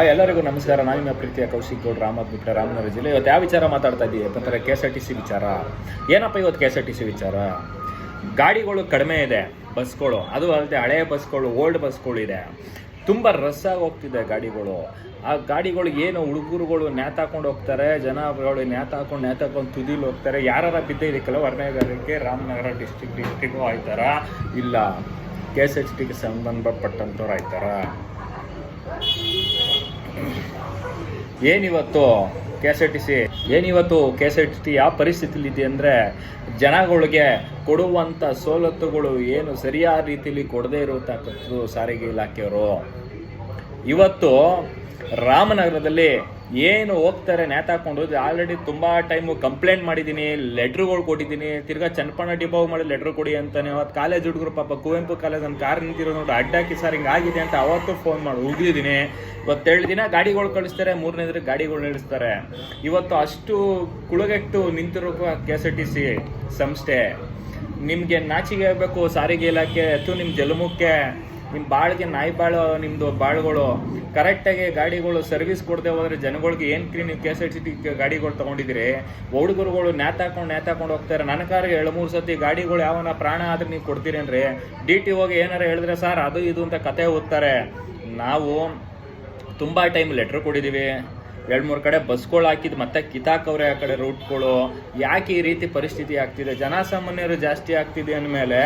ಎಲ್ಲರಿಗೂ ನಮಸ್ಕಾರ. ನಾನು ನಿಮ್ಮ ಪ್ರೀತಿಯ ಕೌಶಿಕ್ ಗೌಡ್ ರಾಮನಗರ ರಾಮನಗರ ಜಿಲ್ಲೆ. ಇವತ್ತು ಯಾವ ವಿಚಾರ ಮಾತಾಡ್ತಾ ಇದ್ದೀವಿ ಅಂತಂದರೆ KSRTC ವಿಚಾರ. ಏನಪ್ಪ ಇವತ್ತು KSRTC ವಿಚಾರ? ಗಾಡಿಗಳು ಕಡಿಮೆ ಇದೆ, ಬಸ್ಗಳು, ಅದು ಅಲ್ಲದೆ ಹಳೆಯ ಬಸ್ಗಳು, ಓಲ್ಡ್ ಬಸ್ಗಳು ಇದೆ, ತುಂಬ ರಸ್ಸಾಗಿ ಹೋಗ್ತಿದೆ ಗಾಡಿಗಳು. ಆ ಗಾಡಿಗಳು ಏನು ಹುಡುಗರುಗಳು ನೇತಾಕೊಂಡು ಹೋಗ್ತಾರೆ, ಜನಗಳು ನೇತಾಕೊಂಡು ತುದಿಲಿ ಹೋಗ್ತಾರೆ. ಯಾರು ಬಿದ್ದ ಇದಕ್ಕೆಲ್ಲ ವರ್ಣಗಾರಕ್ಕೆ ರಾಮನಗರ ಡಿಸ್ಟಿಕ್ಗೂ ಆಯ್ತಾರ, ಇಲ್ಲ KSRTCಗೆ ಸಂಬಂಧಪಟ್ಟಂಥವ್ರು ಆಯ್ತಾರ? ಏನಿವತ್ತು KSRTC ಯಾವ ಪರಿಸ್ಥಿತಿಲಿ ಇದೆ ಅಂದರೆ, ಜನಗಳಿಗೆ ಕೊಡುವಂಥ ಸವಲತ್ತುಗಳು ಏನು ಸರಿಯಾದ ರೀತಿಯಲ್ಲಿ ಕೊಡದೇ ಇರತಕ್ಕಂಥದ್ದು ಸಾರಿಗೆ ಇಲಾಖೆಯವರು. ಇವತ್ತು ರಾಮನಗರದಲ್ಲಿ ಏನು ಹೋಗ್ತಾರೆ ನೇತಾಕೊಂಡು, ಆಲ್ರೆಡಿ ತುಂಬ ಟೈಮು ಕಂಪ್ಲೇಂಟ್ ಮಾಡಿದ್ದೀನಿ, ಲೆಟ್ರುಗಳು ಕೊಟ್ಟಿದ್ದೀನಿ. ತಿರ್ಗಾ ಚನ್ನಪಣ್ಣ ಡಿಪೋಗೆ ಮಾಡಿ ಲೆಟ್ರ್ ಕೊಡಿ ಅಂತಾನೆ. ಅವತ್ತು ಕಾಲೇಜ್ ಹುಡುಗರು ಪಾಪ ಕುವೆಂಪು ಕಾಲೇಜ್ ಒಂದು ಕಾರ್ ನಿಂತಿರೋ ನೋಡಿ ಅಡ್ಡಾಕಿ ಸರ್ ಹಿಂಗೆ ಆಗಿದೆ ಅಂತ ಅವತ್ತು ಫೋನ್ ಮಾಡಿ ಉಗಿದಿದ್ದೀನಿ. ಇವತ್ತು 7 ದಿನ ಗಾಡಿಗಳು ಕಳಿಸ್ತಾರೆ, 3ನೇ ದಿನ ಗಾಡಿಗಳು ನಿಲ್ಲಿಸ್ತಾರೆ. ಇವತ್ತು ಅಷ್ಟು ಕುಳಗೆಟ್ಟು ನಿಂತಿರೋ KSRTC ಸಂಸ್ಥೆ. ನಿಮಗೆ ನಾಚಿಗೆ ಆಗಬೇಕು ಸಾರಿಗೆ ಇಲಾಖೆ, ಅಥವಾ ನಿಮ್ಮ ಜಲಮುಖೆ, ನಿಮ್ಮ ಬಾಳಿಗೆ ನಾಯಿ ಬಾಳು, ನಿಮ್ಮದು ಬಾಳುಗಳು ಕರೆಕ್ಟಾಗಿ ಗಾಡಿಗಳು ಸರ್ವಿಸ್ ಕೊಡದೆ ಹೋದರೆ ಜನಗಳಿಗೆ ಏನು ನೀವು KSRTC ಗಾಡಿಗಳು ತೊಗೊಂಡಿದ್ದೀರಿ? ಹುಡುಗರುಗಳು ನೇತಾಕೊಂಡು ಹೋಗ್ತಾರೆ. ನನ್ನ ಕಾರ್ಗೆ 2-3 ಸತಿ ಗಾಡಿಗಳು ಯಾವನ ಪ್ರಾಣ ಆದ್ರೆ ನೀವು ಕೊಡ್ತೀರೇನ್ರಿ? DTOಗೆ ಏನಾರ ಹೇಳಿದ್ರೆ ಸರ್ ಅದು ಇದು ಅಂತ ಕತೆ ಓದ್ತಾರೆ. ನಾವು ತುಂಬ ಟೈಮ್ ಲೆಟ್ರ್ ಕೊಟ್ಟಿದ್ದೀವಿ, 2-3 ಕಡೆ ಬಸ್ಗಳು ಹಾಕಿದ್ದು ಮತ್ತೆ ಕಿತಾಕವ್ರೆ ಆ ಕಡೆ ರೂಟ್ಗಳು. ಯಾಕೆ ಈ ರೀತಿ ಪರಿಸ್ಥಿತಿ ಆಗ್ತಿದೆ? ಜನಸಾಮಾನ್ಯರು ಜಾಸ್ತಿ ಆಗ್ತಿದೆ ಅಂದಮೇಲೆ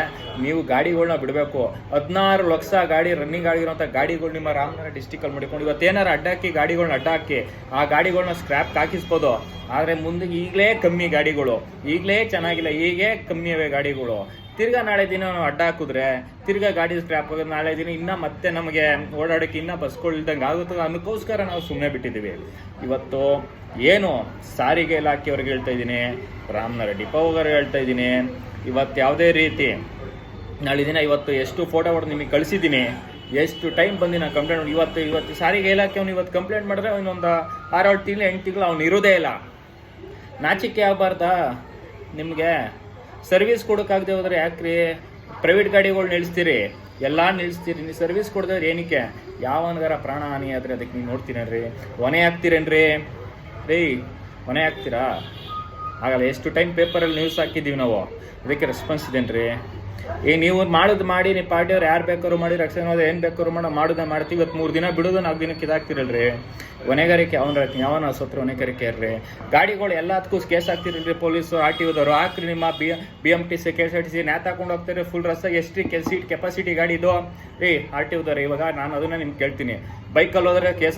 ನೀವು ಗಾಡಿಗಳನ್ನ ಬಿಡಬೇಕು. 16 ಲಕ್ಷ ಗಾಡಿ ರನ್ನಿಂಗ್ ಆಗಿರೋಂಥ ಗಾಡಿಗಳು ನಿಮ್ಮ ರಾಮನಗರ ಡಿಸ್ಟಿಕಲ್ಲಿ ಮಾಡಿಕೊಂಡು ಇವತ್ತೇನಾರು ಅಡ್ಡಾಕಿ ಗಾಡಿಗಳನ್ನ ಅಡ್ಡಾಕಿ ಆ ಗಾಡಿಗಳನ್ನ ಸ್ಕ್ರ್ಯಾಪ್ ಹಾಕಿಸ್ಬೋದು. ಆದರೆ ಮುಂದೆ ಈಗಲೇ ಕಮ್ಮಿ ಗಾಡಿಗಳು, ಈಗಲೇ ಚೆನ್ನಾಗಿಲ್ಲ, ಹೀಗೆ ಕಮ್ಮಿ ಇವೆ ಗಾಡಿಗಳು. ತಿರ್ಗಾ ನಾಳೆ ದಿನ ನಾವು ಅಡ್ಡ ಹಾಕಿದ್ರೆ ತಿರ್ಗಾ ಗಾಡಿ ಸ್ಕ್ರ್ಯಾಪ್ ಆಗೋದು. ನಾಳೆ ದಿನ ಇನ್ನೂ ಮತ್ತೆ ನಮಗೆ ಓಡಾಡೋಕ್ಕೆ ಇನ್ನೂ ಬಸ್ಗಳು ಇಲ್ದಂಗೆ ಆಗುತ್ತೆ ಅನ್ನೋಕ್ಕೋಸ್ಕರ ನಾವು ಸುಮ್ಮನೆ ಬಿಟ್ಟಿದ್ದೀವಿ. ಇವತ್ತು ಏನು ಸಾರಿಗೆ ಇಲಾಖೆಯವ್ರಿಗೆ ಹೇಳ್ತಾ ಇದ್ದೀನಿ, ರಾಮನಗರ ಡಿಪೋವ್ರಿಗೆ ಹೇಳ್ತಾ ಇದ್ದೀನಿ, ಇವತ್ತು ಯಾವುದೇ ರೀತಿ ನಾಳೆ ದಿನ ಇವತ್ತು ಎಷ್ಟು ಫೋಟೋ ಹೊಡೆದು ನಿಮಗೆ ಕಳಿಸಿದ್ದೀನಿ, ಎಷ್ಟು ಟೈಮ್ ಬಂದು ನಾನು ಕಂಪ್ಲೇಂಟ್ ಮಾಡಿ ಇವತ್ತು ಸಾರಿಗೆ ಇಲಾಖೆಯವನು ಇವತ್ತು ಕಂಪ್ಲೇಂಟ್ ಮಾಡಿದ್ರೆ ಇನ್ನೊಂದು 6-7 ತಿಂಗಳು 8 ತಿಂಗಳು ಅವ್ನು ಇರೋದೇ ಇಲ್ಲ. ನಾಚಿಕೆ ಆಗಬಾರ್ದಾ ನಿಮಗೆ? ಸರ್ವಿಸ್ ಕೊಡೋಕ್ಕಾಗದೆ ಹೋದ್ರೆ ಯಾಕ್ರಿ ಪ್ರೈವೇಟ್ ಗಾಡಿಗಳು ನಿಲ್ಲಿಸ್ತೀರಿ? ಎಲ್ಲ ನಿಲ್ಲಿಸ್ತೀರಿ, ನೀವು ಸರ್ವಿಸ್ ಕೊಡೋದ್ರೆ ಏನಕ್ಕೆ? ಯಾವನ್ಗಾರ ಪ್ರಾಣ ಹಾನಿ ಆದರೆ ಅದಕ್ಕೆ ನೀವು ನೋಡ್ತೀರೇನ್ರಿ? ಹೊಣೆ ಹಾಕ್ತೀರೇನ್ರಿ? ಹೊಣೆ ಹಾಕ್ತೀರಾ? ಆಗಲ್ಲ. ಎಷ್ಟು ಟೈಮ್ ಪೇಪರಲ್ಲಿ ನ್ಯೂಸ್ ಹಾಕಿದ್ದೀವಿ ನಾವು, ಅದಕ್ಕೆ ರೆಸ್ಪಾನ್ಸ್ ಇದೇನ್ರಿ? ನೀವು ಮಾಡಿ ನೀವು ಪಾರ್ಟಿಯವ್ರು ಯಾರು ಬೇಕಾದ್ರು ಮಾಡಿ, ರಕ್ಷಣೆ ಏನು ಬೇಕಾದ್ರು ಮಾಡೋದನ್ನ ಮಾಡ್ತೀವಿ. ಇವತ್ತು 3 ದಿನ ಬಿಡೋದು 4 ದಿನಕ್ಕೆ ಇದಾಗ್ತಿರಲ್ರಿ. ಹೊಣೆಗಾರಿಕೆ ಯಾವನ ಸತ್ರ ಹೊಣೆಗಾರಿಕೆ ಇರ್ರಿ. ಗಾಡಿಗಳು ಎಲ್ಲದಕ್ಕೂ ಕೇಸ್ ಹಾಕ್ತಿರಲ್ರಿ ಪೊಲೀಸು, RTOದವರು. ಹಾಕ್ರಿ ನಿಮ್ಮ BMTC KSRTC ನೇತಾಕೊಂಡು ಹೋಗ್ತಾರೆ ಫುಲ್ ರಸ್ತಾಗಿ. ಎಷ್ಟು ಸೀಟ್ ಕೆಪಾಸಿಟಿ ಗಾಡಿ ಇದು RTOದವ್ರು. ಇವಾಗ ನಾನು ಅದನ್ನ ನಿಮ್ಗೆ ಕೇಳ್ತೀನಿ, ಬೈಕಲ್ಲಿ ಹೋದ್ರೆ ಕೇಸ್